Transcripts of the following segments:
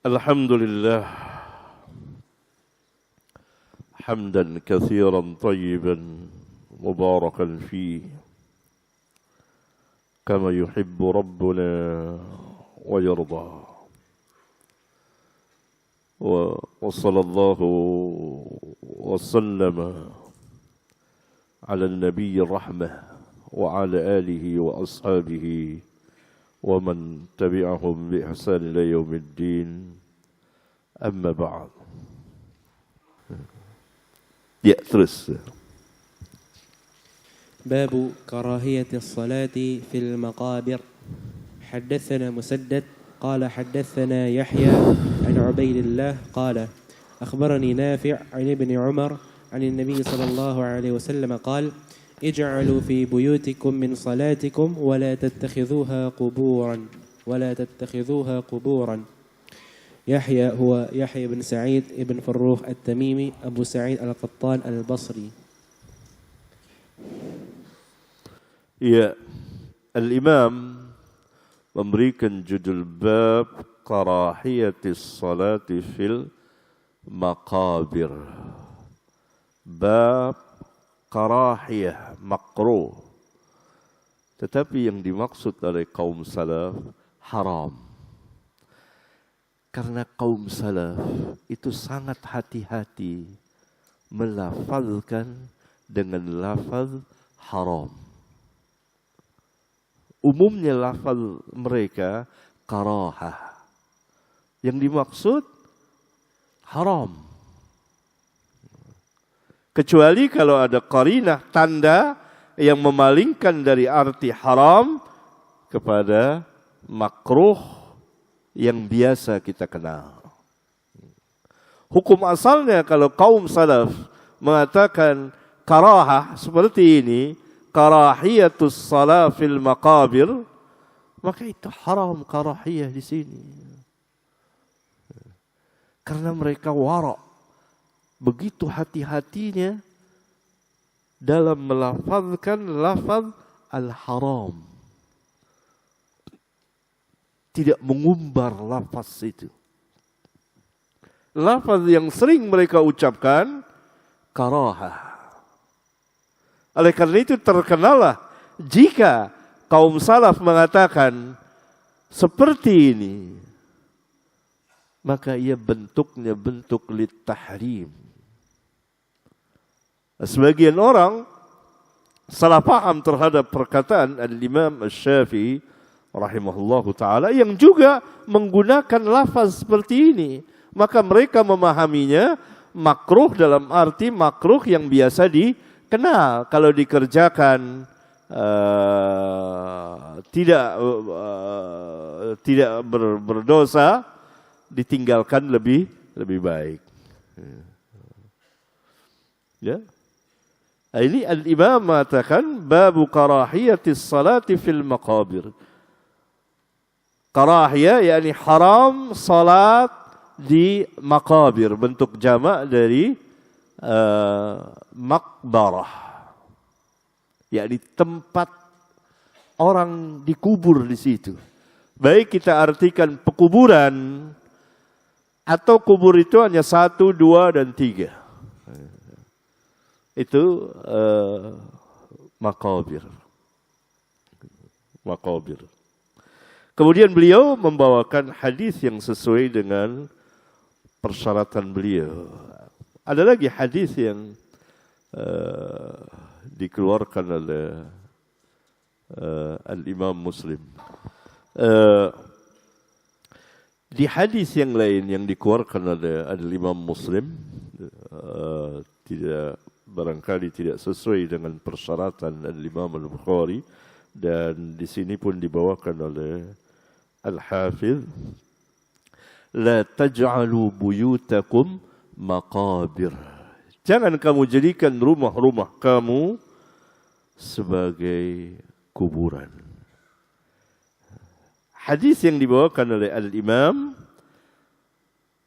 الحمد لله حمدا كثيرا طيبا مباركا فيه كما يحب ربنا ويرضى وصلى الله وسلم على النبي الرحمة وعلى آله وأصحابه ومن تبعهم بإحسان إلى يوم الدين أما بعد. Ya, terus. باب كراهية الصلاة في المقابر. حدثنا مسدد قال حدثنا يحيى عن عبيد الله قال أخبرني نافع عن ابن عمر عن النبي صلى الله عليه وسلم قال اجعلوا في بيوتكم من صلاتكم ولا تتخذوها قبورا. يحيى هو يحيى بن سعيد بن فروخ التميمي أبو سعيد القطان البصري. Ya, Al-Imam memberikan judul bab karahiyatis salati fil maqabir. Bab karahiyah, makruh. Tetapi yang dimaksud oleh kaum salaf haram. Karena kaum salaf itu sangat hati-hati melafazkan dengan lafaz haram. Umumnya lafaz mereka karahah. Yang dimaksud haram. Kecuali kalau ada qarinah, tanda yang memalingkan dari arti haram kepada makruh yang biasa kita kenal. Hukum asalnya kalau kaum salaf mengatakan karahah seperti ini, karahiyatus salah fil maqabir, maka itu haram karahiyah di sini. Karena mereka wara', begitu hati-hatinya dalam melafazkan lafaz al-haram. Tidak mengumbar lafaz itu. Lafaz yang sering mereka ucapkan karahah. Oleh karena itu terkenallah jika kaum salaf mengatakan seperti ini, maka ia bentuknya bentuk litahrim. Sebagian orang salah paham terhadap perkataan Al-Imam Asy-Syafi'i rahimahullahu ta'ala yang juga menggunakan lafaz seperti ini. Maka mereka memahaminya makruh dalam arti makruh yang biasa dikenal. Kalau dikerjakan tidak berdosa, ditinggalkan lebih baik. Ya. Ini Al-Imam mengatakan babu karahiyatis salati fil maqabir. Karahiyah yakni haram salat di maqabir, bentuk jamak dari maqbarah, yakni tempat orang dikubur di situ. Baik kita artikan pekuburan atau kubur itu hanya 1, 2, dan 3. Itu maqabir. Kemudian beliau membawakan hadis yang sesuai dengan persyaratan beliau. Ada lagi hadis yang dikeluarkan oleh Al-Imam Muslim. Di hadis yang lain yang dikeluarkan oleh Al-Imam Muslim, barangkali tidak sesuai dengan persyaratan Al-Imam Al-Bukhari, dan di sini pun dibawakan oleh Al-Hafidh, la taj'alu buyutakum maqabir. Jangan kamu jadikan rumah-rumah kamu sebagai kuburan. Hadis yang dibawakan oleh Al-Imam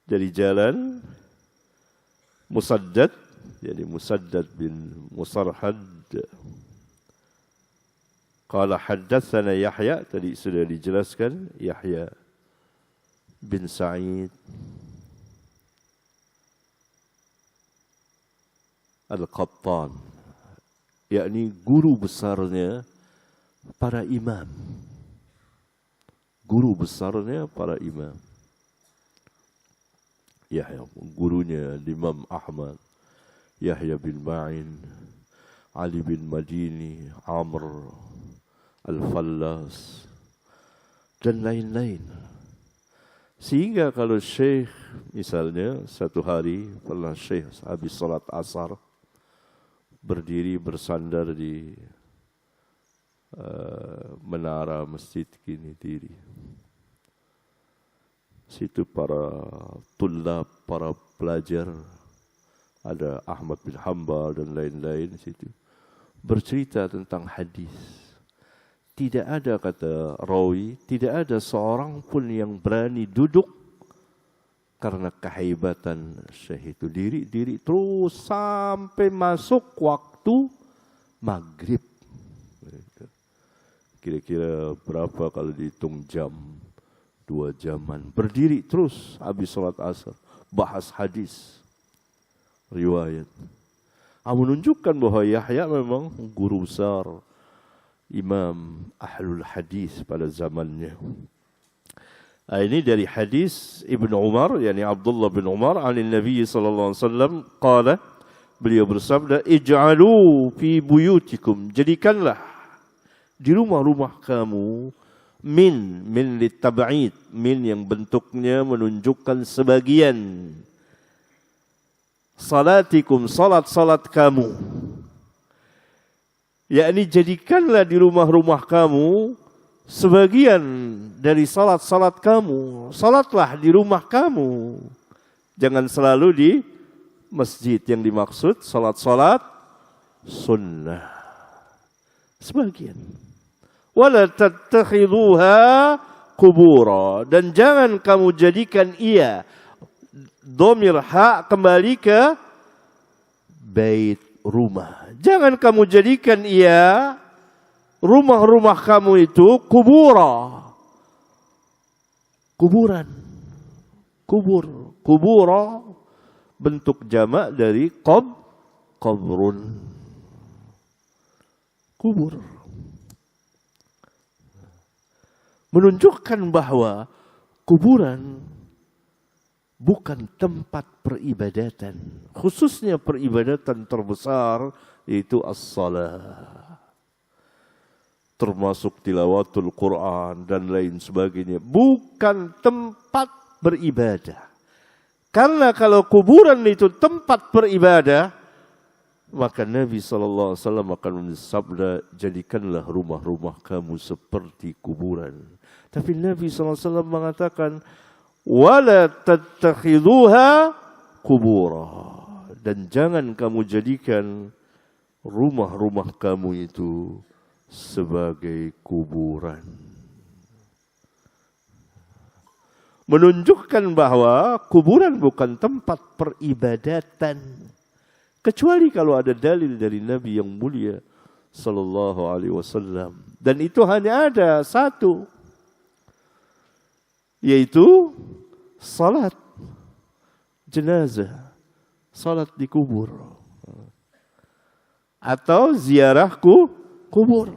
dari jalan Musaddad, yani Musaddad bin Musarhad. Qala haddatsana Yahya, tadi sudah dijelaskan Yahya bin Sa'id Al-Qattan, yakni guru besarnya para imam. Guru besarnya para imam. Yahya, gurunya Imam Ahmad, Yahya bin Ma'in, Ali bin Madini, Amr Al-Fallas, dan lain-lain. Sehingga kalau Syekh, misalnya satu hari pernah Syekh habis salat asar, berdiri bersandar di menara masjid kini diri. Situ para tulab, para pelajar, ada Ahmad bin Hanbal dan lain-lain situ, bercerita tentang hadis. Tidak ada, kata rawi, tidak ada seorang pun yang berani duduk karena kehebatan Syekh itu. Diri terus sampai masuk waktu maghrib. Kira-kira berapa kalau dihitung jam? 2 jaman. Berdiri terus habis sholat asar. Bahas hadis. Riwayat. Menunjukkan bahwa Yahya memang guru besar, imam ahlul hadis pada zamannya. Ini dari hadis Ibn Umar, yakni Abdullah bin Umar, anin Nabi sallallahu alaihi wasallam qala, beliau bersabda, ij'alu fi buyutikum, jadikanlah di rumah-rumah kamu min litab'id, min yang bentuknya menunjukkan sebagian, salatikum, salat kamu, yakni jadikanlah di rumah-rumah kamu sebagian dari salat kamu. Salatlah di rumah kamu. Jangan selalu di masjid. Yang dimaksud salat sunnah. Sebagian. Wala tattakhiduha qubura. Dan jangan kamu jadikan ia, dhamir ha, kembali ke bait, rumah. Jangan kamu jadikan ia, rumah-rumah kamu itu, kuburan. Kubura bentuk jamak dari qabrun. Kubur. Menunjukkan bahwa kuburan bukan tempat peribadatan, khususnya peribadatan terbesar yaitu as-salah, termasuk tilawatul Quran dan lain sebagainya, bukan tempat beribadah. Karena kalau kuburan itu tempat beribadah, maka Nabi SAW akan bersabda, jadikanlah rumah-rumah kamu seperti kuburan. Tapi Nabi SAW mengatakan, wala tattakhiduha qubura, dan jangan kamu jadikan rumah-rumah kamu itu sebagai kuburan. Menunjukkan bahwa kuburan bukan tempat peribadatan, kecuali kalau ada dalil dari Nabi yang mulia sallallahu alaihi wasallam, dan itu hanya ada satu, yaitu salat jenazah, salat di kubur, atau ziarah kubur,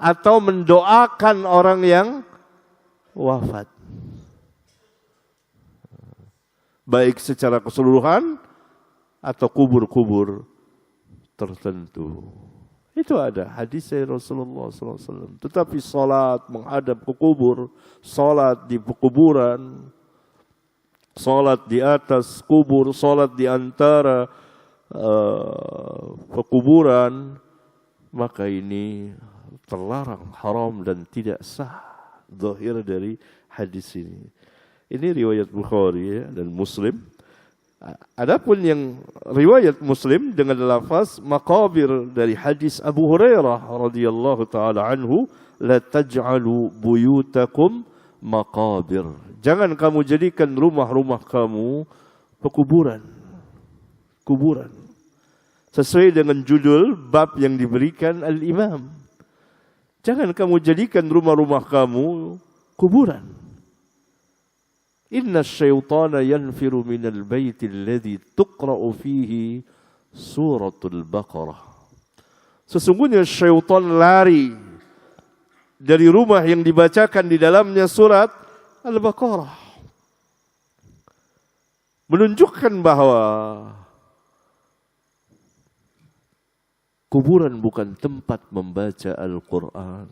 atau mendoakan orang yang wafat, baik secara keseluruhan atau kubur-kubur tertentu. Itu ada hadis Rasulullah SAW. Tetapi salat menghadap ke kubur, salat di kuburan, salat di atas kubur, salat di antara pekuburan, maka ini terlarang, haram dan tidak sah. Zahir dari hadis ini. Ini riwayat Bukhari dan Muslim. Adapun yang riwayat Muslim dengan lafaz maqabir dari hadis Abu Hurairah radhiyallahu taala anhu, la taj'alu buyutakum maqabir. Jangan kamu jadikan rumah-rumah kamu pekuburan. Kuburan. Sesuai dengan judul bab yang diberikan al-Imam. Jangan kamu jadikan rumah-rumah kamu kuburan. Inna syaitana yanfiru minal baiti alladhi tuqra'u fihi suratul Baqarah. Sesungguhnya syaitan lari dari rumah yang dibacakan di dalamnya surat Al-Baqarah. Menunjukkan bahwa kuburan bukan tempat membaca Al-Quran.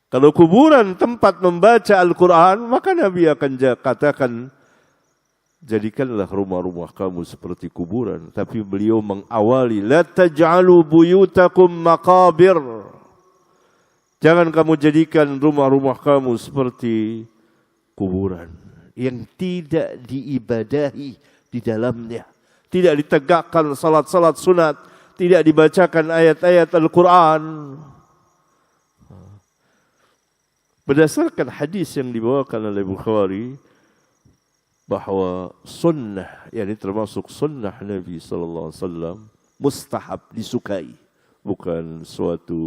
Kalau kuburan tempat membaca Al-Quran, maka Nabi akan katakan, jadikanlah rumah-rumah kamu seperti kuburan. Tapi beliau mengawali, la taj'alu buyutakum maqabir. Jangan kamu jadikan rumah-rumah kamu seperti kuburan yang tidak diibadahi di dalamnya. Tidak ditegakkan salat-salat sunat, tidak dibacakan ayat-ayat Al-Quran. Berdasarkan hadis yang dibawakan oleh Bukhari, bahwa sunnah, yakni termasuk sunnah Nabi SAW, mustahab, disukai. Bukan suatu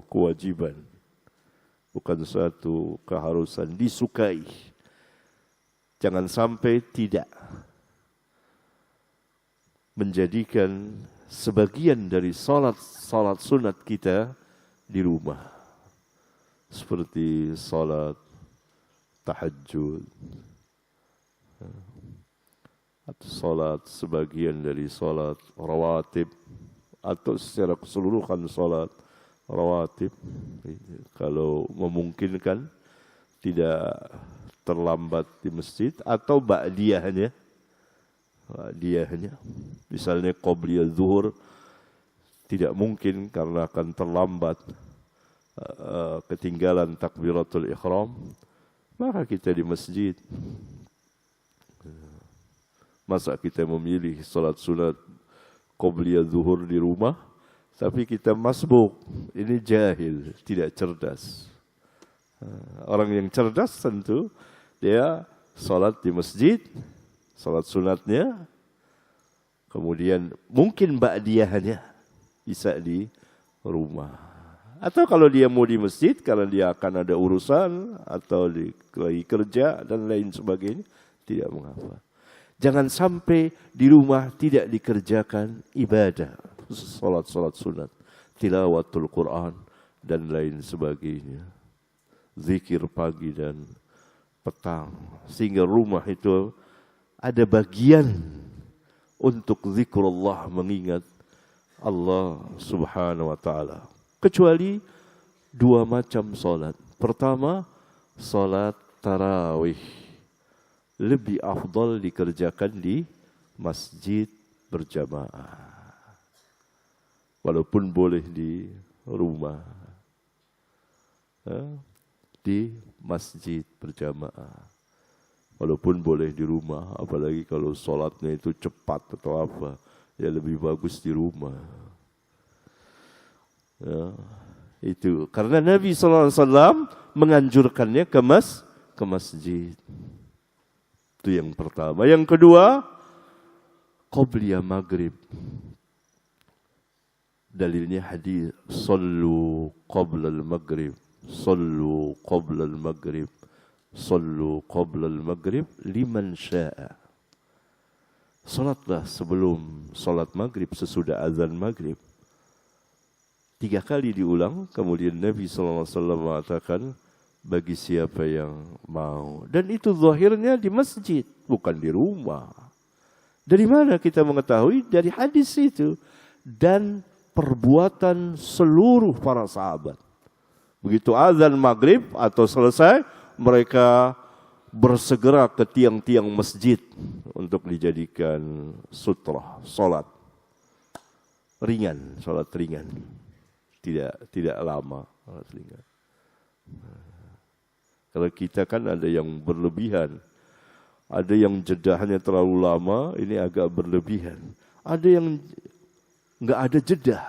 kewajiban. Bukan suatu keharusan, disukai. Jangan sampai tidak menjadikan sebagian dari salat sunat kita di rumah. Seperti salat tahajud, atau salat sebagian dari salat rawatib, atau secara keseluruhan salat rawatib. Kalau memungkinkan, tidak terlambat di masjid, atau ba'diyahnya. Misalnya qobliyah zuhur tidak mungkin karena akan terlambat, ketinggalan takbiratul ihram, maka kita di masjid. Masa kita memilih salat sunat qobliyah zuhur di rumah, tapi kita masbuk? Ini jahil, tidak cerdas. Orang yang cerdas tentu dia salat di masjid, salat sunatnya, kemudian mungkin ba'diyahnya bisa di rumah. Atau kalau dia mau di masjid karena dia akan ada urusan atau lagi kerja dan lain sebagainya, tidak mengapa. Jangan sampai di rumah tidak dikerjakan ibadah, salat-salat sunat, tilawatul Quran dan lain sebagainya. Zikir pagi dan petang, sehingga rumah itu ada bagian untuk zikrullah, mengingat Allah Subhanahu wa taala. Kecuali dua macam salat. Pertama, salat tarawih. Lebih afdal dikerjakan di masjid berjamaah. Walaupun boleh di rumah. Di masjid berjamaah. Walaupun boleh di rumah, apalagi kalau salatnya itu cepat atau apa, ya lebih bagus di rumah. Ya, itu karena Nabi SAW menganjurkannya ke masjid. Itu yang pertama. Yang kedua, qobliyah maghrib. Dalilnya hadis, sallu qabla al-maghrib, sallu qabla al-maghrib, sallu qabla al-maghrib liman syaa. Salatlah sebelum salat maghrib, sesudah azan maghrib. 3 kali diulang, kemudian Nabi SAW mengatakan, bagi siapa yang mau. Dan itu zahirnya di masjid, bukan di rumah. Dari mana kita mengetahui? Dari hadis itu. Dan perbuatan seluruh para sahabat. Begitu azan maghrib atau selesai, mereka bersegera ke tiang-tiang masjid untuk dijadikan sutrah, salat. Ringan, salat ringan. Tidak lama. Kalau kita kan ada yang berlebihan, ada yang jedahnya terlalu lama, ini agak berlebihan. Ada yang nggak ada jedah,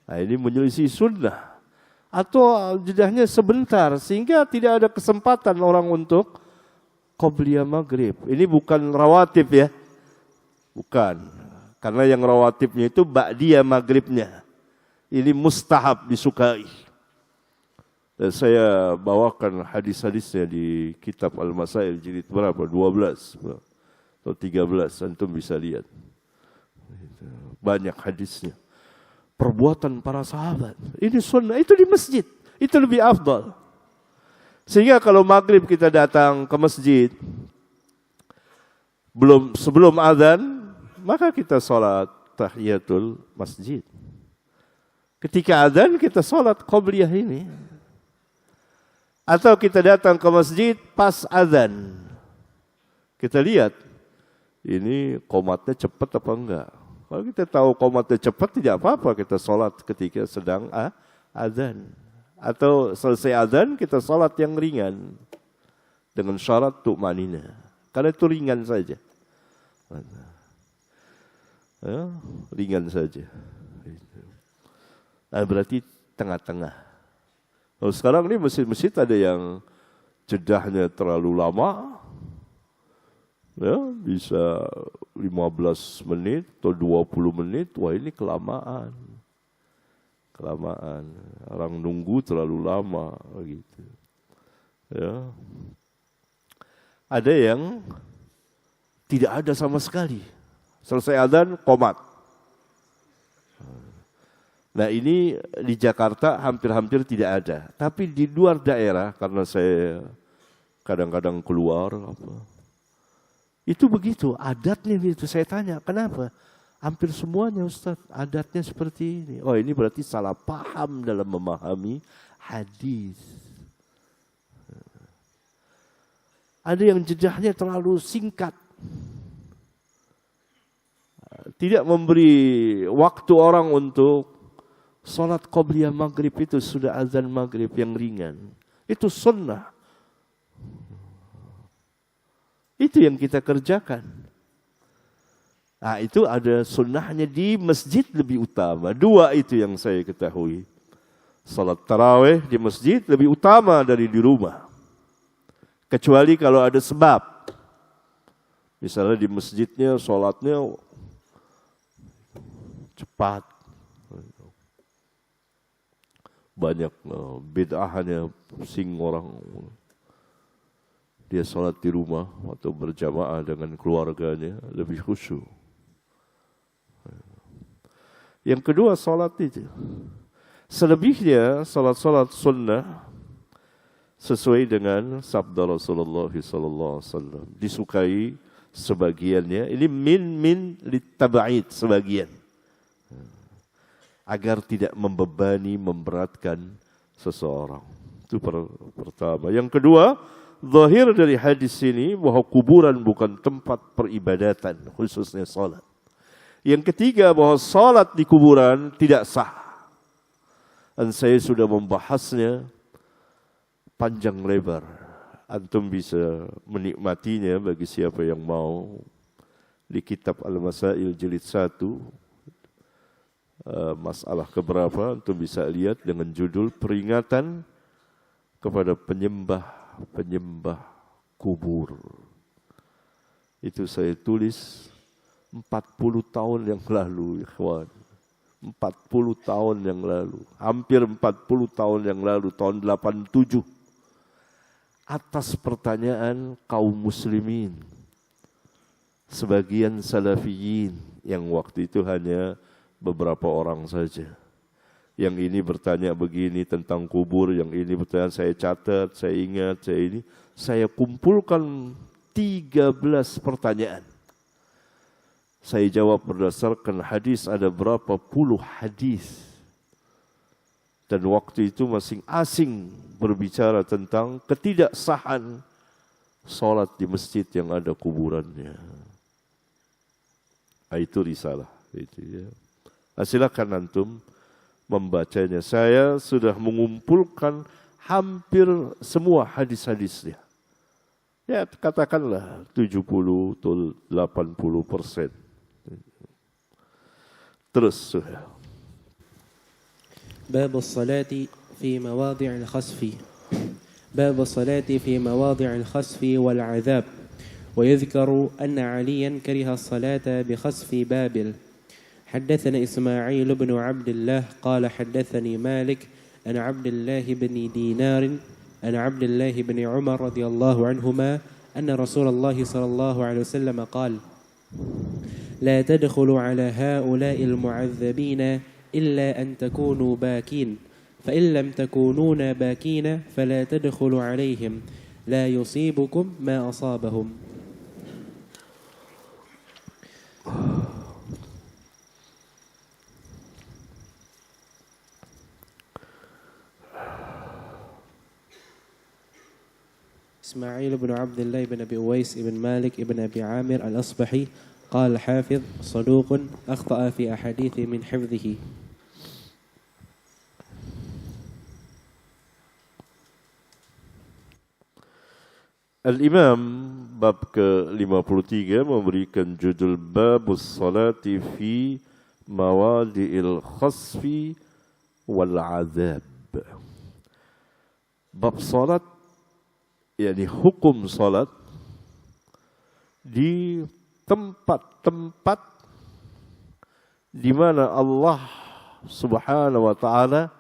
nah ini menyelisih sunnah. Atau jedahnya sebentar, sehingga tidak ada kesempatan orang untuk qobliyah maghrib. Ini bukan rawatib ya, bukan. Karena yang rawatibnya itu ba'diyah maghribnya. Ini mustahab, disukai. Dan saya bawakan hadis-hadisnya di kitab Al-Masail jilid berapa? 12 atau 13, antum bisa lihat. Banyak hadisnya. Perbuatan para sahabat. Ini sunnah, itu di masjid. Itu lebih afdal. Sehingga kalau maghrib kita datang ke masjid, sebelum azan, maka kita sholat tahiyatul masjid. Ketika azan kita sholat qobliyah ini. Atau kita datang ke masjid pas azan. Kita lihat, ini qomatnya cepat apa enggak. Kalau kita tahu qomatnya cepat, tidak apa-apa kita sholat ketika sedang azan. Atau selesai azan, kita sholat yang ringan. Dengan syarat tu'manina. Karena itu ringan saja. Ya, ringan saja. Nah, berarti tengah-tengah. Kalau sekarang ini masjid-masjid ada yang jedahnya terlalu lama, ya, bisa 15 menit atau 20 menit, wah ini kelamaan. Kelamaan, orang nunggu terlalu lama, gitu. Ya. Ada yang tidak ada sama sekali. Selesai adzan, qomat. Nah ini di Jakarta hampir-hampir tidak ada. Tapi di luar daerah, karena saya kadang-kadang keluar, itu begitu, adatnya itu. Saya tanya, kenapa? Hampir semuanya Ustaz, adatnya seperti ini. Oh ini berarti salah paham dalam memahami hadis. Ada yang jedahnya terlalu singkat. Tidak memberi waktu orang untuk sholat qobliyah maghrib, itu sudah azan maghrib yang ringan. Itu sunnah. Itu yang kita kerjakan. Nah itu ada sunnahnya di masjid lebih utama. Dua itu yang saya ketahui. Sholat tarawih di masjid lebih utama dari di rumah. Kecuali kalau ada sebab. Misalnya di masjidnya sholatnya cepat. Banyak bid'ahnya, pusing orang. Dia sholat di rumah atau berjamaah dengan keluarganya lebih khusyuk. Yang kedua sholat itu. Selebihnya sholat-sholat sunnah sesuai dengan sabda Rasulullah SAW. Disukai sebagiannya. Ini min litaba'id, sebagian. Agar tidak membebani, memberatkan seseorang. Itu pertama. Yang kedua, zahir dari hadis ini bahwa kuburan bukan tempat peribadatan, khususnya salat. Yang ketiga, bahwa salat di kuburan tidak sah. Dan saya sudah membahasnya panjang lebar. Antum bisa menikmatinya bagi siapa yang mau di kitab Al-Masail jilid 1. Masalah keberapa antum bisa lihat dengan judul peringatan kepada penyembah kubur. Itu saya tulis 40 tahun yang lalu, ikhwan. 40 tahun yang lalu, hampir 40 tahun yang lalu, tahun 87. Atas pertanyaan kaum muslimin, sebagian salafiyin yang waktu itu hanya beberapa orang saja. Yang ini bertanya begini tentang kubur, yang ini bertanya, saya catat, saya ingat, saya kumpulkan 13 pertanyaan. Saya jawab berdasarkan hadis, ada berapa puluh hadis. Dan waktu itu masing asing berbicara tentang ketidaksahan sholat di masjid yang ada kuburannya. Itu risalah. Itu ya. Nah, silakan antum membacanya. Saya sudah mengumpulkan hampir semua hadis-hadisnya. Ya katakanlah 70 atau 80%. Terus. باب الصلاة في مواضع الخسف. باب الصلاة في مواضع الخسف والعذاب. ويذكر أن عليا كره الصلاة بخسف بابل. حدثنا إسماعيل بن عبد الله قال حدثني مالك عن عبد الله بن دينار عن عبد الله بن عمر رضي الله عنهما أن رسول الله صلى الله عليه وسلم قال: لا تدخلوا على هؤلاء المعذبين إلا أن تكونوا باكين، فإن لم تكونون باكين فلا تدخلوا عليهم، لا يصيبكم ما أصابهم. إسماعيل بن عبد الله بن أبي أويس بن مالك بن أبي عامر الأصبحي قال الحافظ: صدوق أخطأ في أحاديث من حفظه. Al-Imam bab ke-53 memberikan judul Babus Salati fi Mawadi'il Khasfi wal Azab. Bab salat, yakni hukum salat di tempat-tempat di mana Allah Subhanahu wa taala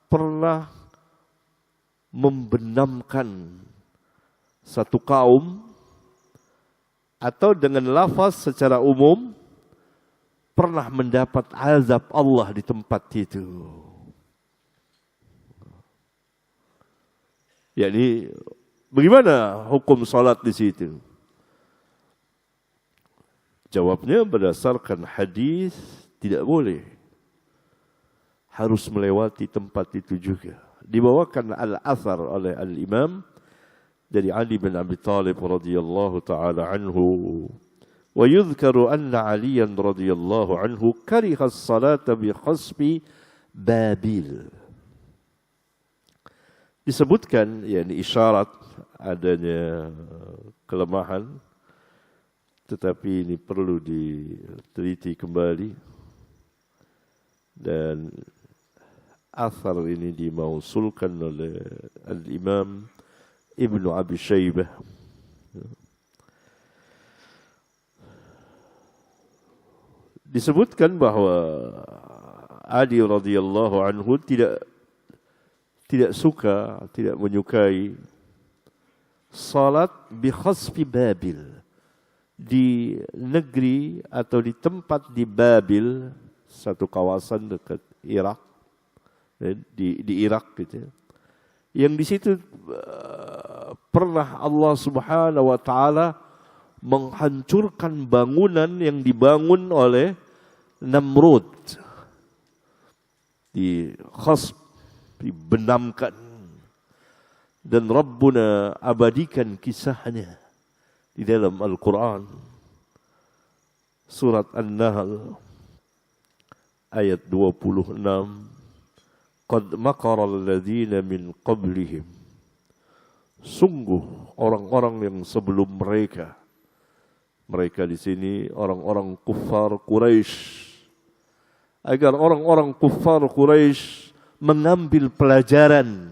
pernah membenamkan satu kaum, atau dengan lafaz secara umum pernah mendapat azab Allah di tempat itu. Yakni bagaimana hukum salat di situ? Jawabnya berdasarkan hadis tidak boleh. Harus melewati tempat itu juga. Dibawakan al-athar oleh al-Imam dari Ali bin Abi Thalib radhiyallahu taala anhu. Wa yudhkaru anna Aliyan radhiyallahu anhu kariha as-salata bi khasfi Babil. Disebutkan, yakni isyarat adanya kelemahan, tetapi ini perlu diteliti kembali, dan athar ini dimausulkan oleh al-Imam Ibnu Abi Syaibah. Disebutkan bahwa Ali radhiyallahu anhu tidak suka, tidak menyukai salat bi khasfi Babil, di negeri atau di tempat di Babil, satu kawasan dekat Irak, di Irak gitu, yang di situ pernah Allah Subhanahu wa taala menghancurkan bangunan yang dibangun oleh Namrud, di khasf, dibenamkan, dan Rabbuna abadikan kisahnya di dalam Al-Quran. Surat An-Nahl ayat 26. Qad makara alladhina min qablihim. Sungguh orang-orang yang sebelum mereka. Mereka di sini orang-orang kuffar Quraisy. Agar orang-orang kuffar Quraisy mengambil pelajaran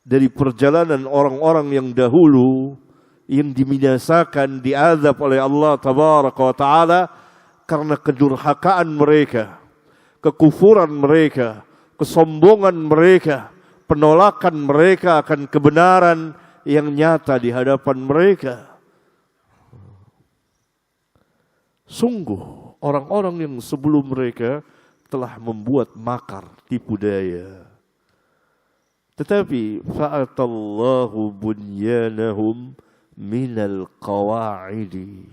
dari perjalanan orang-orang yang dahulu yang dibinasakan, diazab oleh Allah Tabaraka wa Ta'ala karena kedurhakaan mereka, kekufuran mereka, kesombongan mereka, penolakan mereka akan kebenaran yang nyata di hadapan mereka. Sungguh orang-orang yang sebelum mereka telah membuat makar, tipu daya. Tetapi fa'atallahu bunyanahum minal qawa'idi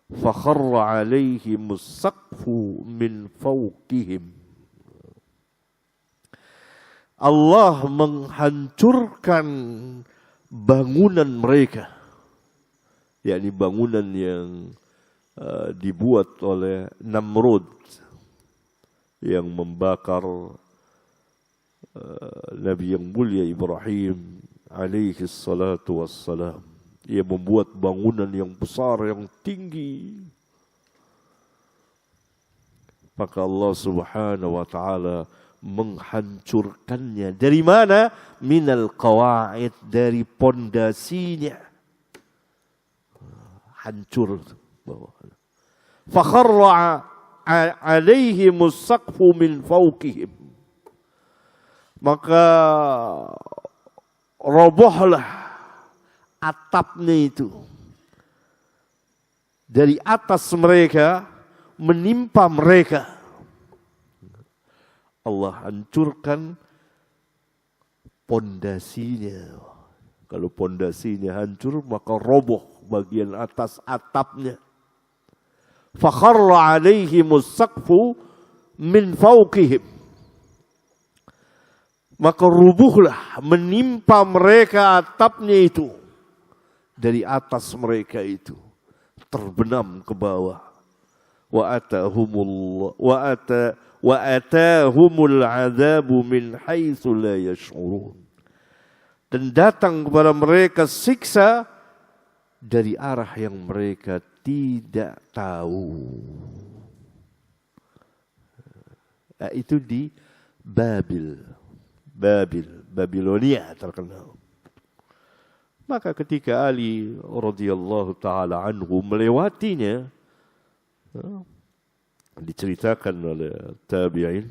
fakharra alaihimus saqfu min fawqihim. Allah menghancurkan bangunan mereka, yakni bangunan yang dibuat oleh Namrud yang membakar Nabi yang mulia Ibrahim alaihi salatu wassalam. Ia membuat bangunan yang besar, yang tinggi. Maka Allah Subhanahu wa taala menghancurkannya. Dari mana? Minal qawaid, dari pondasinya. Hancur. Fakharra alaihimus saqfu min fawqihim. maka robohlah atapnya itu dari atas mereka menimpa mereka. Allah hancurkan pondasinya. Kalau pondasinya hancur, maka roboh bagian atas atapnya. Fakharra alaihimus saqfu min fawqihim. Maka rubuhlah menimpa mereka atapnya itu dari atas mereka itu, terbenam ke bawah. Wa atahumul adzabu min haitsu la yash'urun. Dan datang kepada mereka siksa dari arah yang mereka tidak tahu. Nah, itu di Babilonia terkenal. Maka ketika Ali radhiyallahu taala anhu melewatinya, diceritakan oleh tabi'in,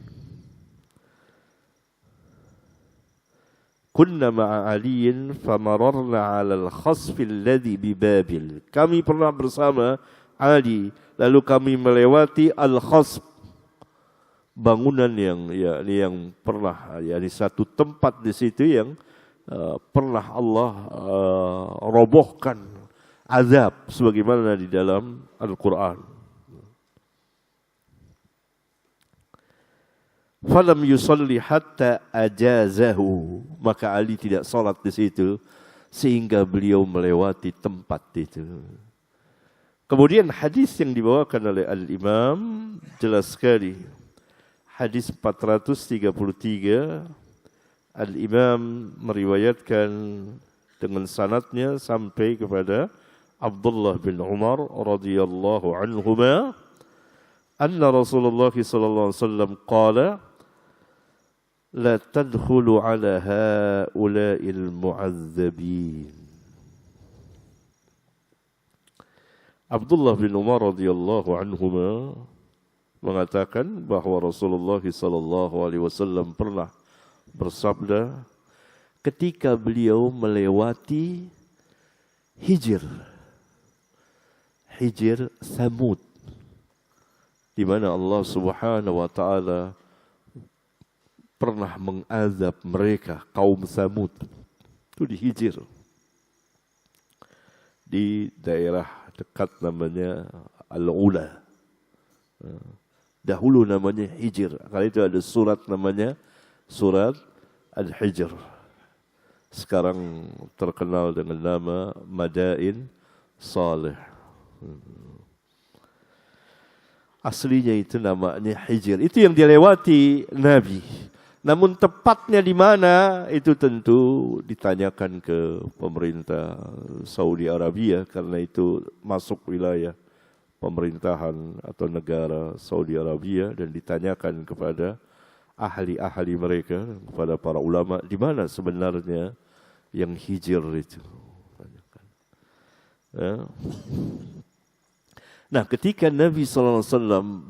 kunna ma'a aliyin famararna 'ala al-khasf alladhi bi Babil. Kami pernah bersama Ali, lalu kami melewati al-khasf, bangunan yang pernah, yakni satu tempat di situ yang pernah Allah robohkan azab sebagaimana di dalam Al-Qur'an. Falam yusalli hatta ajazahu, maka Ali tidak salat di situ sehingga beliau melewati tempat itu. Kemudian hadis yang dibawakan oleh Al-Imam jelas sekali. Hadis 433, Al-Imam meriwayatkan dengan sanadnya sampai kepada Abdullah bin Umar radhiyallahu anhuma, anna Rasulullah sallallahu alaihi wasallam qala la tadkhulu ala haula'il mu'azzabin. Abdullah bin Umar radhiyallahu anhuma mengatakan bahwa Rasulullah sallallahu alaihi wasallam pernah bersabda ketika beliau melewati Hijr Samud, di mana Allah Subhanahu wa taala pernah mengazab mereka, kaum Samud. Itu di Hijr, di daerah dekat namanya Al-Ula. Dahulu namanya Hijr. Kali itu ada surat namanya Surat Al-Hijr. Sekarang terkenal dengan nama Madain Salih. Aslinya itu namanya Hijr. Itu yang dilewati Nabi. Namun tepatnya di mana itu tentu ditanyakan ke pemerintah Saudi Arabia, karena itu masuk wilayah pemerintahan atau negara Saudi Arabia, dan ditanyakan kepada ahli-ahli mereka, kepada para ulama, di mana sebenarnya yang Hijr itu. Ya. Nah, ketika Nabi SAW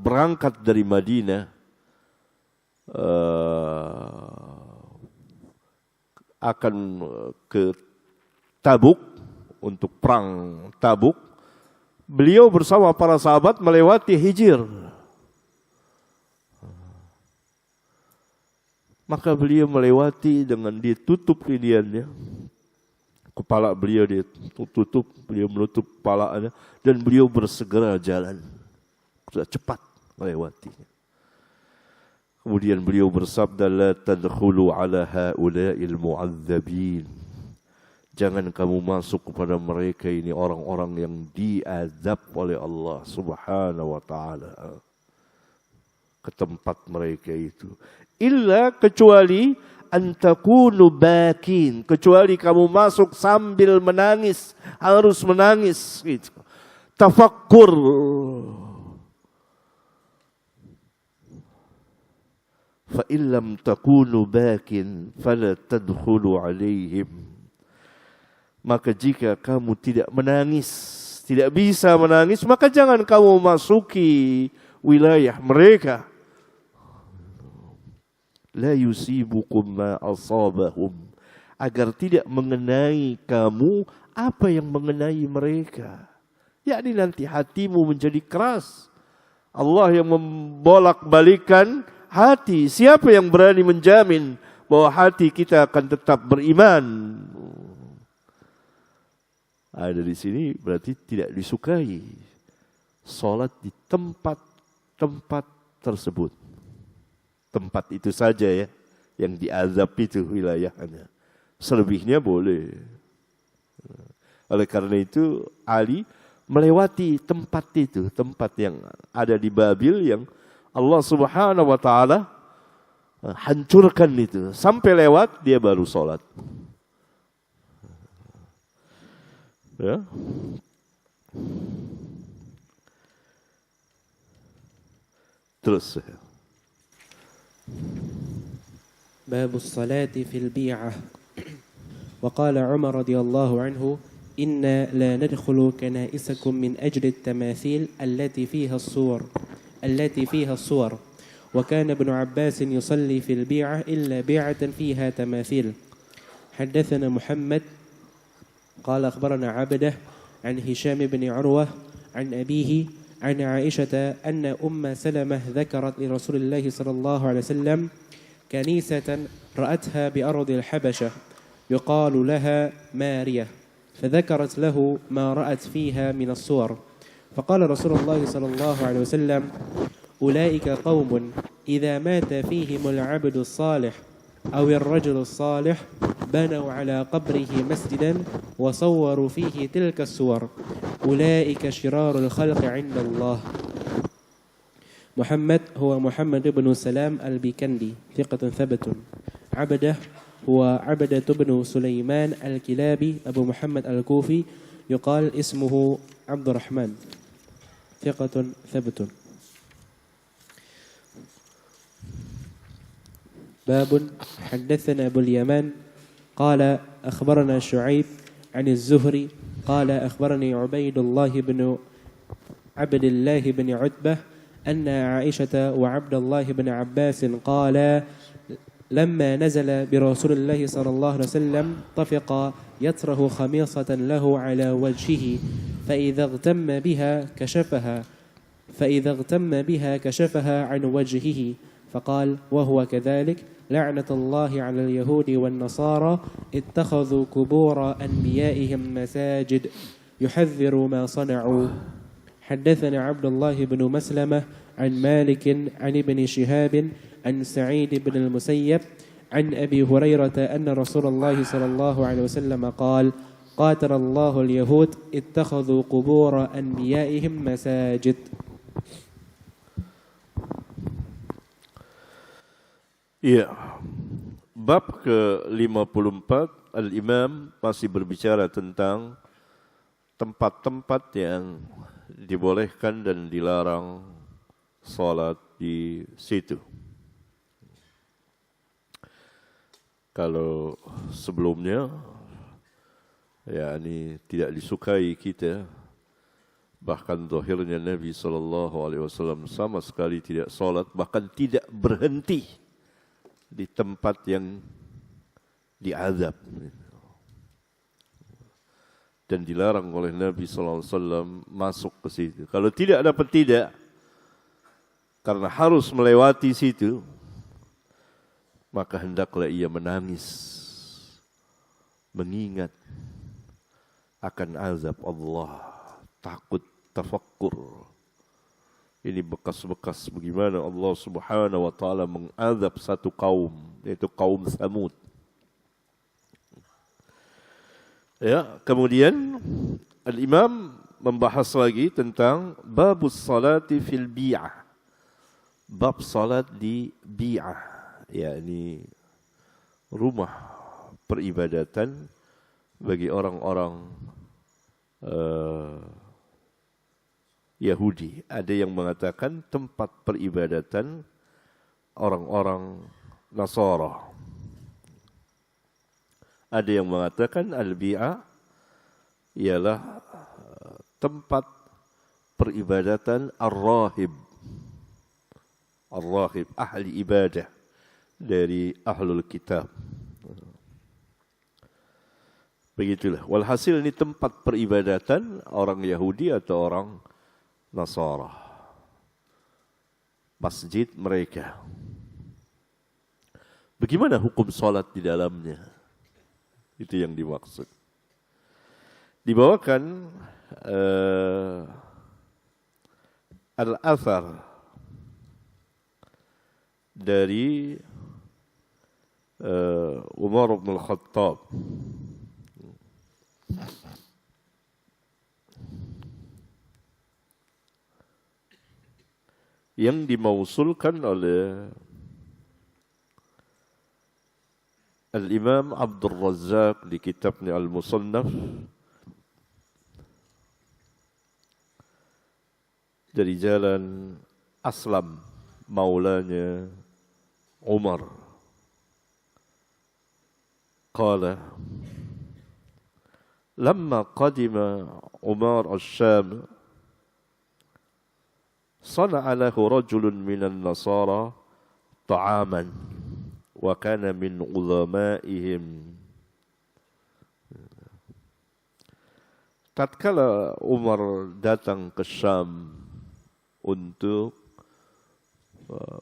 berangkat dari Madinah akan ke Tabuk untuk perang Tabuk, beliau bersama para sahabat melewati Hijr. Maka beliau melewati dengan ditutup iniannya, kepala beliau ditutup, beliau menutup kepalanya, dan beliau bersegera jalan, sudah cepat melewatinya. Kemudian beliau bersabda, la tadkhulu ala haula'il mu'adzabin. Jangan kamu masuk kepada mereka ini, orang-orang yang diazab oleh Allah Subhanahu wa taala, ke tempat mereka itu. Illa, kecuali antakunu bakin, kecuali kamu masuk sambil menangis, harus menangis gitu. Tafakkur. Fa illam takunu bakin fala tadkhulu alaihim. Maka jika kamu tidak menangis, tidak bisa menangis, maka jangan kamu masuki wilayah mereka. la yusibukum ma asabahum, agar tidak mengenai kamu apa yang mengenai mereka. Yakni nanti hatimu menjadi keras. Allah yang membolak-balikan hati. Siapa yang berani menjamin bahwa hati kita akan tetap beriman? Ada di sini berarti tidak disukai salat di tempat-tempat tersebut. Tempat itu saja ya yang diazab itu wilayahnya. Selebihnya boleh. Oleh karena itu Ali melewati tempat itu, tempat yang ada di Babil yang Allah Subhanahu wa taala hancurkan itu. Sampai lewat dia baru salat. Ya. Terus. باب الصلاة في البيعة. وقال عمر رضي الله عنه: إنا لا ندخل كنائسكم من أجل التماثيل التي فيها الصور. وكان ابن عباس يصلي في البيعة إلا بيعة فيها تماثيل. حدثنا محمد قال أخبرنا عبده عن هشام بن عروة عن أبيه عن عائشة أن أم سلمة ذكرت لرسول الله صلى الله عليه وسلم كنيسة رأتها بأرض الحبشة يقال لها مارية، فذكرت له ما رأت فيها من الصور، فقال رسول الله صلى الله عليه وسلم: أولئك قوم إذا مات فيهم العبد الصالح أو الرجل الصالح بنوا على قبره مسجدا وصوروا فيه تلك الصور، أولئك شرار الخلق عند الله. محمد هو محمد بن سلام البيكندي ثقة ثبت. عبده هو عبدة بن سليمان الكلابي أبو محمد الكوفي يقال اسمه عبد الرحمن ثقة ثبت. باب حدثنا أبو اليمان قال أخبرنا شعيب عن الزهري قال أخبرني عبيد الله بن عبد الله بن عتبة أن عائشة وعبد الله بن عباس قال لما نزل برسول الله صلى الله عليه وسلم طفق يطرح خميصة له على وجهه فإذا اغتم بها كشفها عن وجهه، فقال وهو كذلك لعنة الله على اليهود والنصارى اتخذوا قبور أنبيائهم مساجد يحذر ما صنعوا. حدثنا عبد الله بن مسلمة عن مالك عن ابن شهاب عن سعيد بن المسيب عن أبي هريرة أن رسول الله صلى الله عليه وسلم قال قاتل الله اليهود اتخذوا قبور أنبيائهم مساجد. Ya, bab ke-54 Al-Imam masih berbicara tentang tempat-tempat yang dibolehkan dan dilarang salat di situ. Kalau sebelumnya yakni tidak disukai kita, bahkan zahirnya Nabi SAW sama sekali tidak salat, bahkan tidak berhenti di tempat yang diazab dan dilarang oleh Nabi SAW masuk ke situ. Kalau tidak dapat tidak, karena harus melewati situ, maka hendaklah ia menangis, mengingat akan azab Allah, takut tafakkur. Ini bekas-bekas bagaimana Allah Subhanahu wa taala mengazab satu kaum, yaitu kaum Tsamud. Ya, kemudian Al-Imam membahas lagi tentang babus salati fil bi'ah. Bab salat di bi'ah, yakni rumah peribadatan bagi orang-orang Yahudi. Ada yang mengatakan tempat peribadatan orang-orang Nasara. Ada yang mengatakan al-bi'ah ialah tempat peribadatan ar-rahib. Ar-rahib, ahli ibadah. dari ahlul kitab. Begitulah. Walhasil ini tempat peribadatan orang Yahudi atau orang Nasara. Masjid mereka. Bagaimana hukum salat di dalamnya? Itu yang dimaksud. Dibawakan al-athar dari Umar bin Al-Khattab yang dimausulkan oleh Al-Imam Abdul Razzaq di kitabnya Al-Musannaf dari jalan Aslam maulanya Umar. Qala lamma qadima Umar al-Sham sana'a lahu rajulun minan nasara ta'aman wa kana min ulamaihim. Tatkala Umar datang ke Syam untuk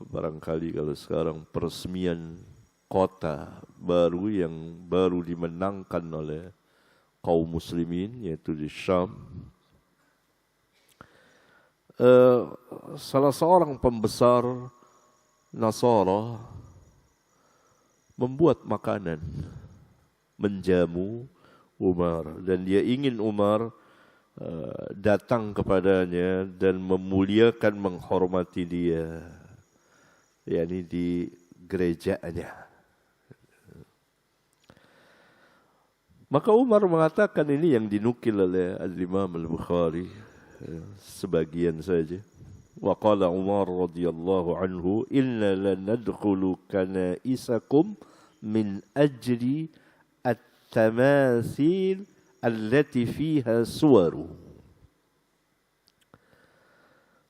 barangkali kalau sekarang peresmian kota baru yang baru dimenangkan oleh kaum muslimin, yaitu di Syam, salah seorang pembesar Nasara membuat makanan, menjamu Umar, dan dia ingin Umar datang kepadanya dan memuliakan, menghormati dia, yakni di gerejanya. Maka Umar mengatakan, ini yang dinukil oleh Al-Imam Al-Bukhari sebagian saja. Wa qala Umar radhiyallahu anhu, inna lanadkhulu kanaisakum min ajli at-tamathil allati fiha suwaru.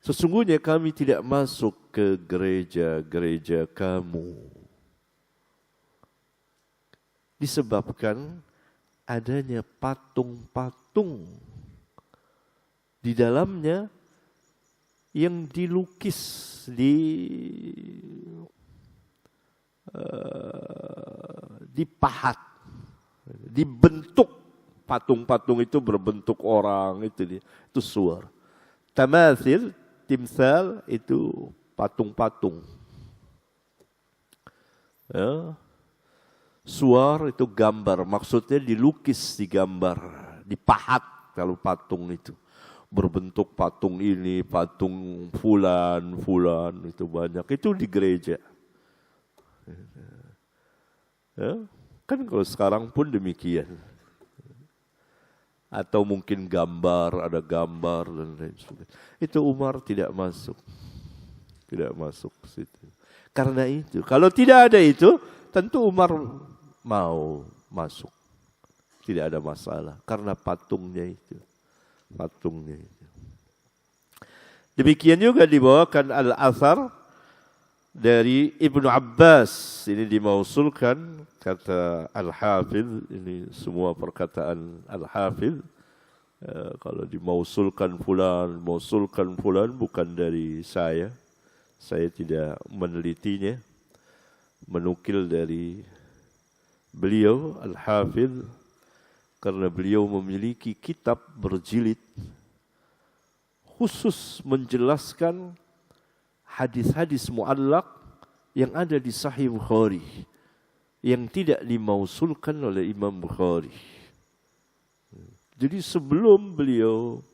Sesungguhnya kami tidak masuk ke gereja-gereja kamu disebabkan adanya patung-patung di dalamnya yang dilukis, dipahat, dibentuk. Patung-patung itu berbentuk orang, itu suwar. Tamathil, timsal, itu patung-patung. Ya. Suwar itu gambar, maksudnya dilukis, digambar, dipahat kalau patung itu. Berbentuk patung ini, patung fulan, itu banyak. Itu di gereja. Ya. Kan kalau sekarang pun demikian. Atau mungkin gambar, ada gambar dan lain sebagainya. Itu Umar tidak masuk. Tidak masuk ke situ. Karena itu, kalau tidak ada itu, tentu Umar mau masuk. Tidak ada masalah. Karena patungnya itu. Patungnya itu. Demikian juga dibawakan al-athar dari Ibnu Abbas. Ini dimausulkan, kata Al-Hafidh, ini semua perkataan Al-Hafidh. Kalau dimausulkan fulan bukan dari saya. Saya tidak menelitinya. Menukil dari beliau Al-Hafidh, karena beliau memiliki kitab berjilid khusus menjelaskan hadis-hadis mu'allaq yang ada di Sahih Bukhari yang tidak dimausulkan oleh Imam Bukhari. Jadi sebelum beliau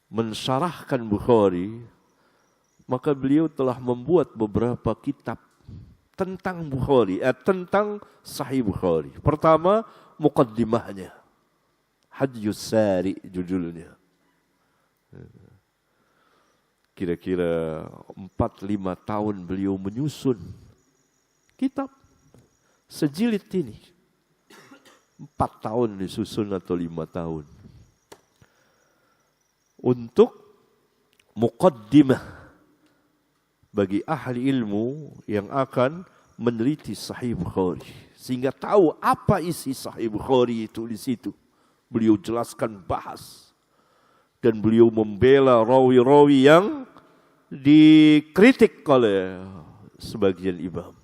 mensyarahkan Bukhari, maka beliau telah membuat beberapa kitab tentang Bukhari, tentang Sahih Bukhari. Pertama, muqaddimahnya, Hadjus Sari judulnya. Kira-kira 4-5 tahun beliau menyusun kitab sejilid ini. 4 tahun disusun atau 5 tahun. Untuk muqaddimah bagi ahli ilmu yang akan meneliti Sahih Bukhari, sehingga tahu apa isi Sahih Bukhari itu di situ. Beliau jelaskan, bahas, dan beliau membela rawi-rawi yang dikritik oleh sebagian imam.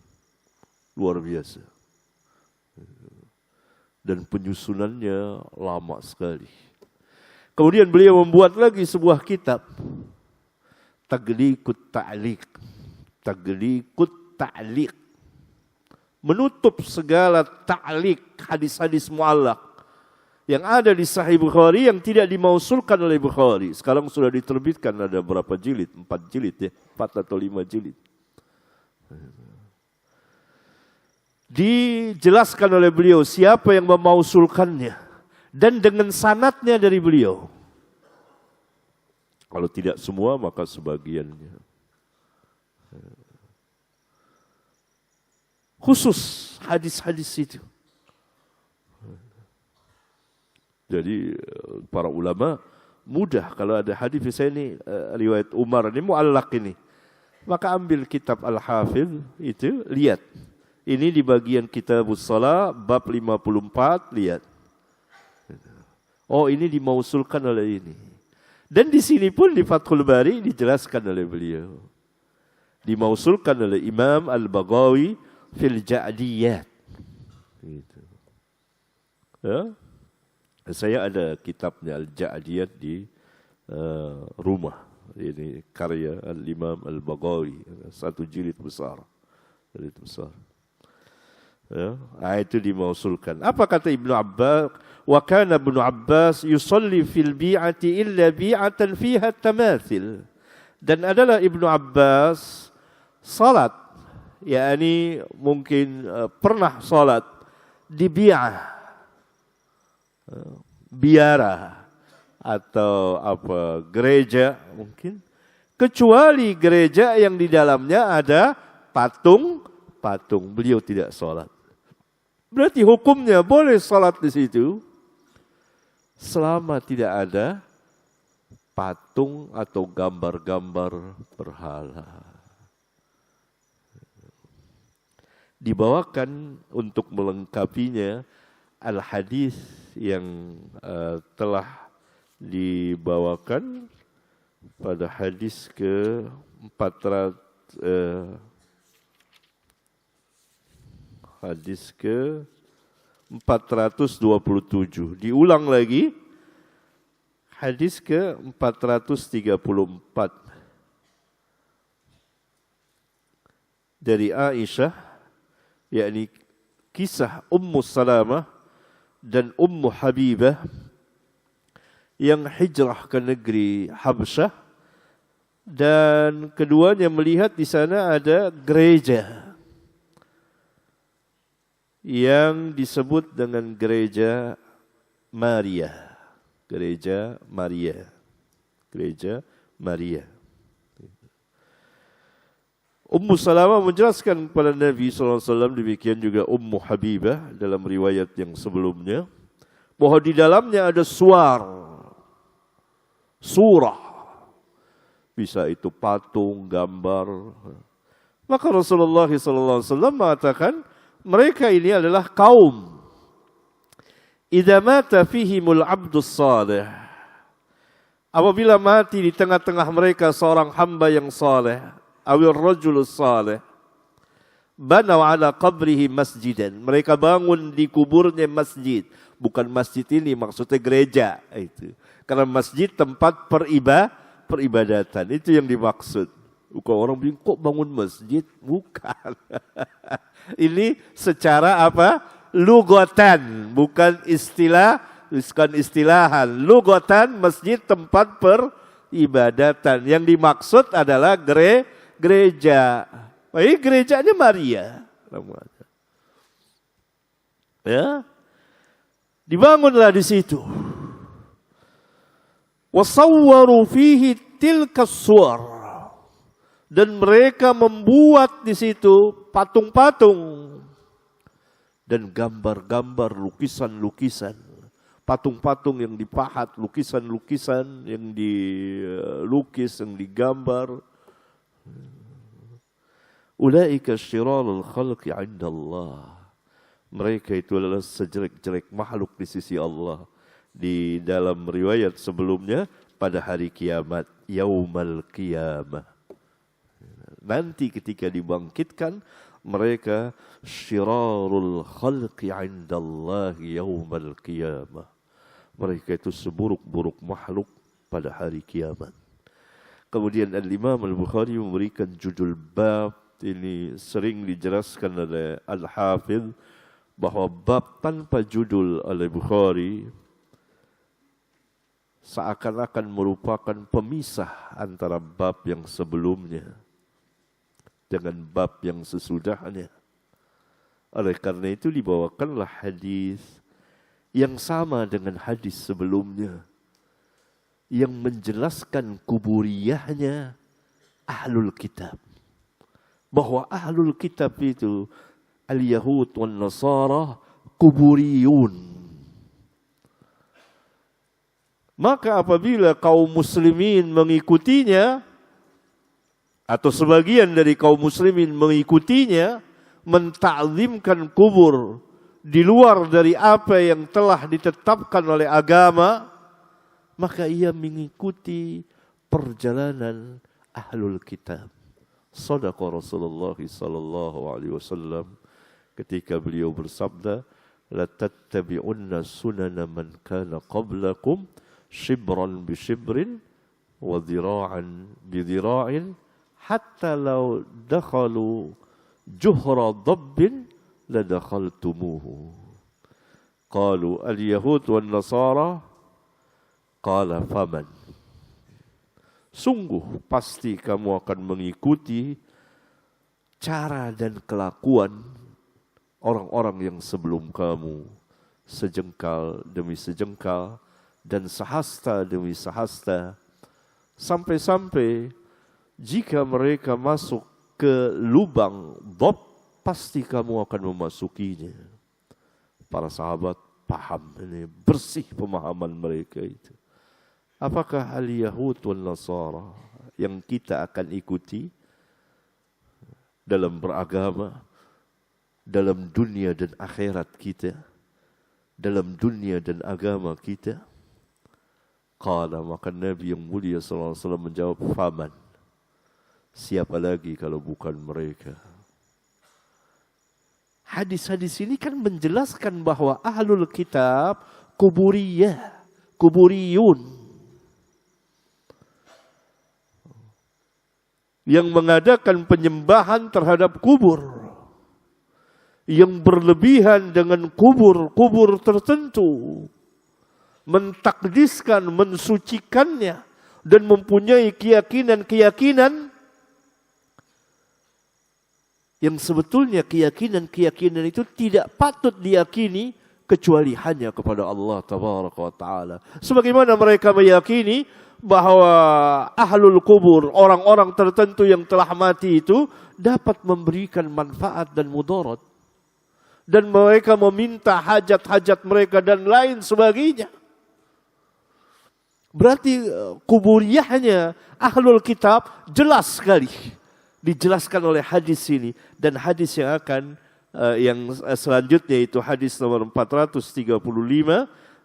Luar biasa. Dan penyusunannya lama sekali. Kemudian beliau membuat lagi sebuah kitab, Taghliqut Ta'liq. Taghliqut Ta'liq. Menutup segala ta'liq, hadis-hadis mu'allaq yang ada di Sahih Bukhari yang tidak dimausulkan oleh Bukhari. Sekarang sudah diterbitkan, ada berapa jilid? 4 jilid ya, 4 atau 5 jilid. Dijelaskan oleh beliau siapa yang memausulkannya dan dengan sanadnya dari beliau. Kalau tidak semua, maka sebagiannya. Khusus hadis-hadis itu. Jadi para ulama mudah kalau ada hadis, misalnya ini riwayat Umar ini muallaq ini, maka ambil kitab Al-Hafidh itu, lihat. Ini di bagian Kitabus Shalah bab 54, lihat. Oh, ini dimausulkan oleh ini. Dan di sini pun di Fathul Bari dijelaskan oleh beliau. Dimausulkan oleh Imam Al-Baghawi fil Ja'diyat. Gitu. Ya? Saya ada kitabnya Al-Ja'diyat di rumah. Ini karya Al-Imam Al-Baghawi, 1 jilid besar. Jilid besar. Ya, itu dimausulkan. Apa kata Ibnu Abbas? Wa kana Ibnu Abbas yusalli fil bi'ati illa bi'atan fiha tamathil. Dan adalah Ibnu Abbas salat, yakni mungkin pernah salat di bi'ah, biara atau apa, gereja mungkin, kecuali gereja yang di dalamnya ada patung. Beliau tidak salat. Berarti hukumnya boleh salat di situ selama tidak ada patung atau gambar-gambar berhala. Dibawakan untuk melengkapinya al-hadis yang telah dibawakan pada hadis ke 427. Diulang lagi. Hadis ke 434. Dari Aisyah, yakni kisah Ummu Salamah dan Ummu Habibah yang hijrah ke negeri Habsyah, dan keduanya melihat di sana ada gereja yang disebut dengan gereja Maria. Gereja Maria. Gereja Maria. Ummu Salamah menjelaskan kepada Nabi SAW, demikian juga Ummu Habibah dalam riwayat yang sebelumnya, bahwa di dalamnya ada surah. Bisa itu patung, gambar. Maka Rasulullah SAW mengatakan, mereka ini adalah kaum idza mata fihimul abdus salih. Apabila mati di tengah-tengah mereka seorang hamba yang saleh, awil rajulus salih, banaw ala qabrihi masjidan. Mereka bangun di kuburnya masjid. Bukan masjid ini, maksudnya gereja itu. Karena masjid tempat peribadatan, itu yang dimaksud. Bukan orang bilang kok bangun masjid, bukan. Ini secara apa? Lugatan, bukan istilahan. Lugatan, masjid tempat peribadatan. Yang dimaksud adalah gereja. Ini gerejanya Maria. Ya, dibangunlah di situ. Wasawwaru fihi tilkas suwar. Dan mereka membuat di situ patung-patung dan gambar-gambar, lukisan-lukisan, patung-patung yang dipahat, lukisan-lukisan yang dilukis, yang digambar. Ulaika syirarul khalqi 'inda Allah. Mereka itu adalah sejelek-jelek makhluk di sisi Allah. Di dalam riwayat sebelumnya, pada hari kiamat, yaumal qiyamah. Nanti ketika dibangkitkan, mereka syirarul khalqi 'inda Allah yaumal qiyamah. Mereka itu seburuk-buruk makhluk pada hari kiamat. Kemudian Al-Imam Al-Bukhari memberikan judul bab, ini sering dijelaskan oleh Al-Hafidh, bahwa bab tanpa judul oleh Bukhari seakan-akan merupakan pemisah antara bab yang sebelumnya dengan bab yang sesudahnya. Oleh karena itu dibawakanlah hadis yang sama dengan hadis sebelumnya, yang menjelaskan kuburiyahnya ahlul kitab. Bahwa ahlul kitab itu al-Yahud wal Nasara kuburiyun. Maka apabila kaum muslimin mengikutinya, atau sebagian dari kaum muslimin mengikutinya, mentakzimkan kubur di luar dari apa yang telah ditetapkan oleh agama, maka ia mengikuti perjalanan ahlul kitab. Shadaqa Rasulullah sallallahu alaihi wasallam ketika beliau bersabda, la tattabi'unna sunana man kana qablakum shibran bi shibrin wa dhira'an bi dhira'in hatta law dakhalu juhra dabbin la dakhaltumuhu. Qalu al-yahud wan nasara, qala faman. Sungguh pasti kamu akan mengikuti cara dan kelakuan orang-orang yang sebelum kamu, sejengkal demi sejengkal dan sehasta demi sehasta, sampai-sampai jika mereka masuk ke lubang dhab, pasti kamu akan memasukinya. Para sahabat paham, ini bersih pemahaman mereka itu. Apakah al-Yahud wal Nasara yang kita akan ikuti dalam beragama, dalam dunia dan akhirat kita, dalam dunia dan agama kita? Qala, maka Nabi yang mulia sallallahu alaihi wasallam menjawab, faman. Siapa lagi kalau bukan mereka? Hadis-hadis ini kan menjelaskan bahwa ahlul kitab kuburiyah, kuburiyun, yang mengadakan penyembahan terhadap kubur, yang berlebihan dengan kubur-kubur tertentu, mentakdiskan, mensucikannya, dan mempunyai keyakinan-keyakinan yang sebetulnya keyakinan-keyakinan itu tidak patut diyakini kecuali hanya kepada Allah Tabaraka wa Ta'ala. Sebagaimana mereka meyakini bahwa ahlul kubur, orang-orang tertentu yang telah mati itu dapat memberikan manfaat dan mudarat, dan mereka meminta hajat-hajat mereka dan lain sebagainya. Berarti kuburiyahnya ahlul kitab jelas sekali dijelaskan oleh hadis ini, dan hadis yang akan yang selanjutnya itu hadis nomor 435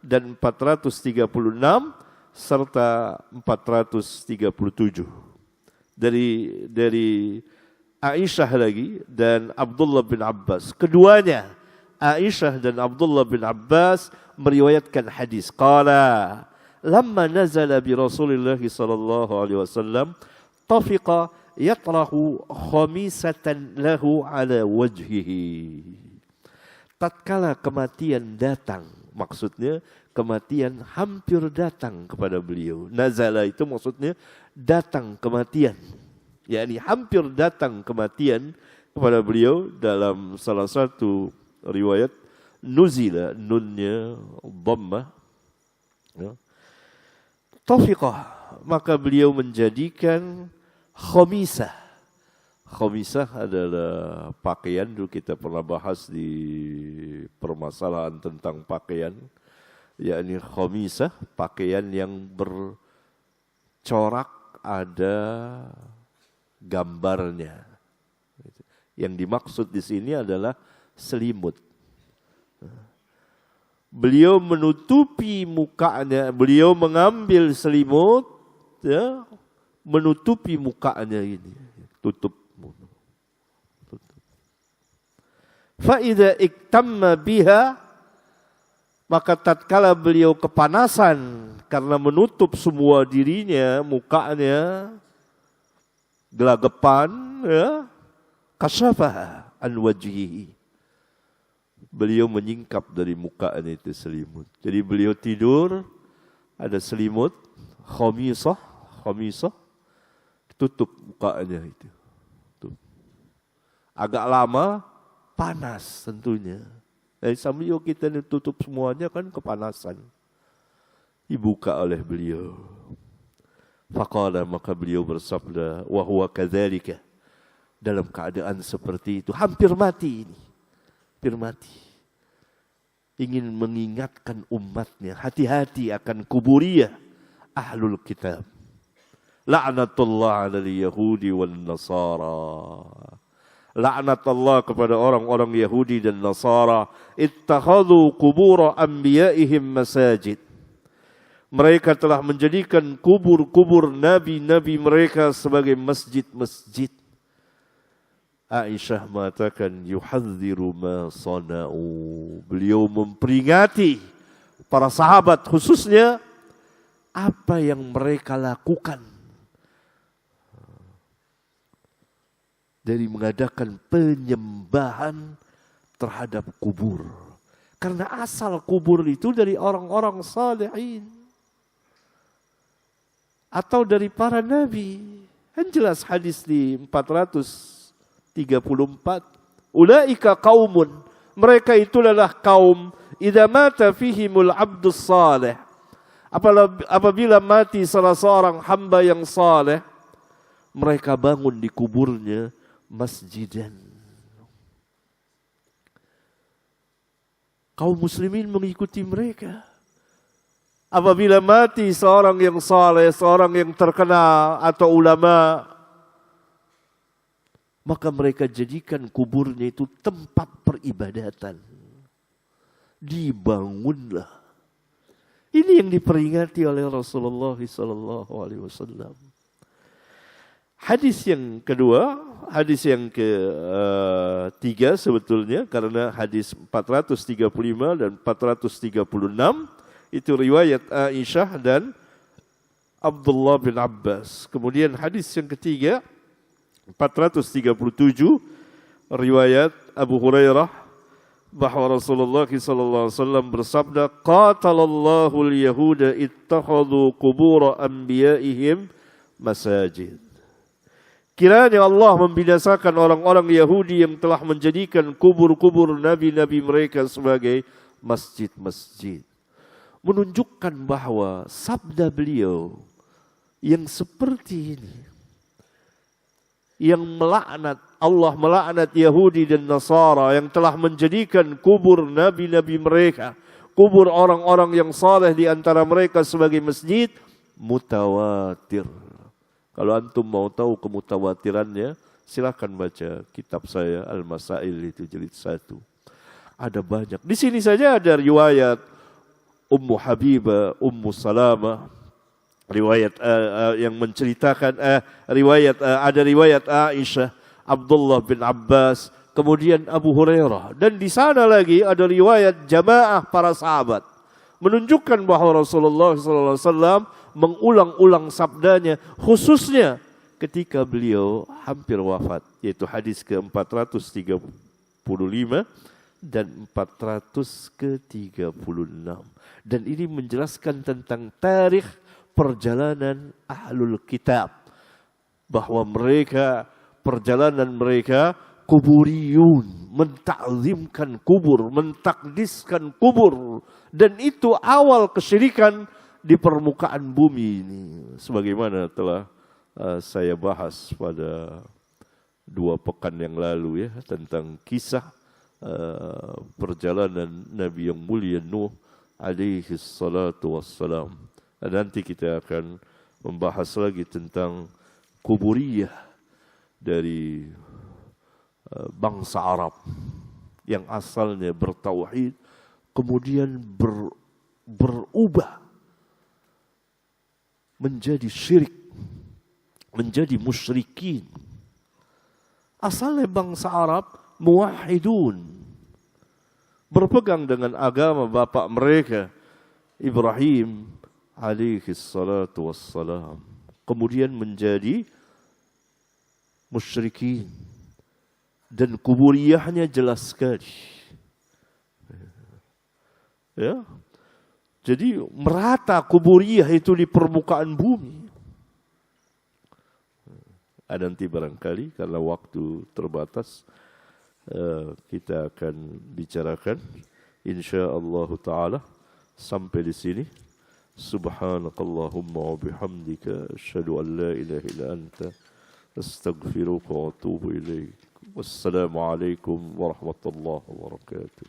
dan 436 serta 437 dari Aisyah lagi dan Abdullah bin Abbas. Keduanya, Aisyah dan Abdullah bin Abbas, meriwayatkan hadis. Qala lamma nazala bi Rasulillah sallallahu alaihi wasallam tafiqa yatrahu khamisatan lahu ala wajhihi. Tatkala kematian datang, maksudnya kematian hampir datang kepada beliau. Nazala itu maksudnya datang kematian, yakni hampir datang kematian kepada beliau. Dalam salah satu riwayat nuzila, nunnya dhammah, ya. Tafiqah, maka beliau menjadikan khamisah. Khamisah adalah pakaian, dulu kita pernah bahas di permasalahan tentang pakaian, yakni khamisah, pakaian yang bercorak ada gambarnya. Yang dimaksud di sini adalah selimut. Beliau menutupi mukanya, beliau mengambil selimut, ya, menutupi mukanya ini, tutup. Fa idza iktamma biha, maka tatkala beliau kepanasan karena menutup semua dirinya, mukanya, gelagapan, ya, kasyafa an wajhihi. Beliau menyingkap dari mukanya itu selimut. Jadi beliau tidur, ada selimut, khamisah, tutup mukanya itu. Agak lama, panas tentunya. Dari sambil kita tutup semuanya kan kepanasan. Dibuka oleh beliau. Faqala, maka beliau bersabda, wa huwa kadzalika, dalam keadaan seperti itu, hampir mati ini. Hampir mati. Ingin mengingatkan umatnya, hati-hati akan kuburiyah ahlul kitab. La'natullah 'alal yahudi wal nasara. Laknat Allah kepada orang-orang Yahudi dan Nasara. Ittakhadhu qubur anbiya'ihim masajid. Mereka telah menjadikan kubur-kubur nabi-nabi mereka sebagai masjid-masjid. Aisyah mengatakan yuhadziru ma sana'u. Beliau memperingati para sahabat khususnya apa yang mereka lakukan dari mengadakan penyembahan terhadap kubur. Karena asal kubur itu dari orang-orang salihin. Atau dari para nabi. Kan jelas hadis di 434. Ulaika qaumun. Mereka itulah kaum. Idza mata fihimul abdus salih. Apabila mati salah seorang hamba yang saleh. Mereka bangun di kuburnya masjidan. Kaum muslimin mengikuti mereka. Apabila mati seorang yang saleh, seorang yang terkenal atau ulama, maka mereka jadikan kuburnya itu tempat peribadatan. Dibangunlah. Ini yang diperingati oleh Rasulullah SAW. Hadis yang kedua, hadis yang ketiga sebetulnya, karena hadis 435 dan 436 itu riwayat Aisyah dan Abdullah bin Abbas. Kemudian hadis yang ketiga 437 riwayat Abu Hurairah bahwa Rasulullah SAW bersabda, qatalallahu al-yahuda ittakhadhu qubur anbiya'ihim masajid. Kiranya Allah membinasakan orang-orang Yahudi yang telah menjadikan kubur-kubur nabi-nabi mereka sebagai masjid-masjid. Menunjukkan bahwa sabda beliau yang seperti ini, yang melaknat, Allah melaknat Yahudi dan Nasara yang telah menjadikan kubur nabi-nabi mereka, kubur orang-orang yang saleh di antara mereka sebagai masjid, mutawatir. Kalau antum mau tahu kemutawatirannya, silakan baca kitab saya Al-Masail itu jilid 1. Ada banyak. Di sini saja ada riwayat Ummu Habibah, Ummu Salamah, riwayat yang menceritakan ada riwayat Aisyah, Abdullah bin Abbas, kemudian Abu Hurairah, dan di sana lagi ada riwayat jamaah para sahabat menunjukkan bahwa Rasulullah SAW mengulang-ulang sabdanya, khususnya ketika beliau hampir wafat, yaitu hadis ke-435 dan 436. Dan ini menjelaskan tentang tarikh perjalanan ahlul kitab, bahwa mereka, perjalanan mereka kuburiyun, mentakzimkan kubur, mentakdiskan kubur, dan itu awal kesyirikan di permukaan bumi ini, sebagaimana telah saya bahas pada 2 pekan yang lalu ya, tentang kisah perjalanan Nabi yang mulia Nuh alaihi salatu wassalam. Dan nanti kita akan membahas lagi tentang kuburiyah dari bangsa Arab yang asalnya bertauhid kemudian berubah menjadi syirik, menjadi musyrikin. Asalnya bangsa Arab muwahhidun, berpegang dengan agama bapak mereka Ibrahim alaihi salatu wassalam, kemudian menjadi musyrikin dan kuburiyahnya jelas sekali. Ya. Jadi merata kuburiyah itu di permukaan bumi. Ada nanti barangkali karena waktu terbatas kita akan bicarakan insyaallah taala sampai di sini. Subhanakallahumma wa bihamdika asyhadu an la ilaha illa anta astaghfiruka wa atubu ilaik. Wassalamu alaikum warahmatullahi wabarakatuh.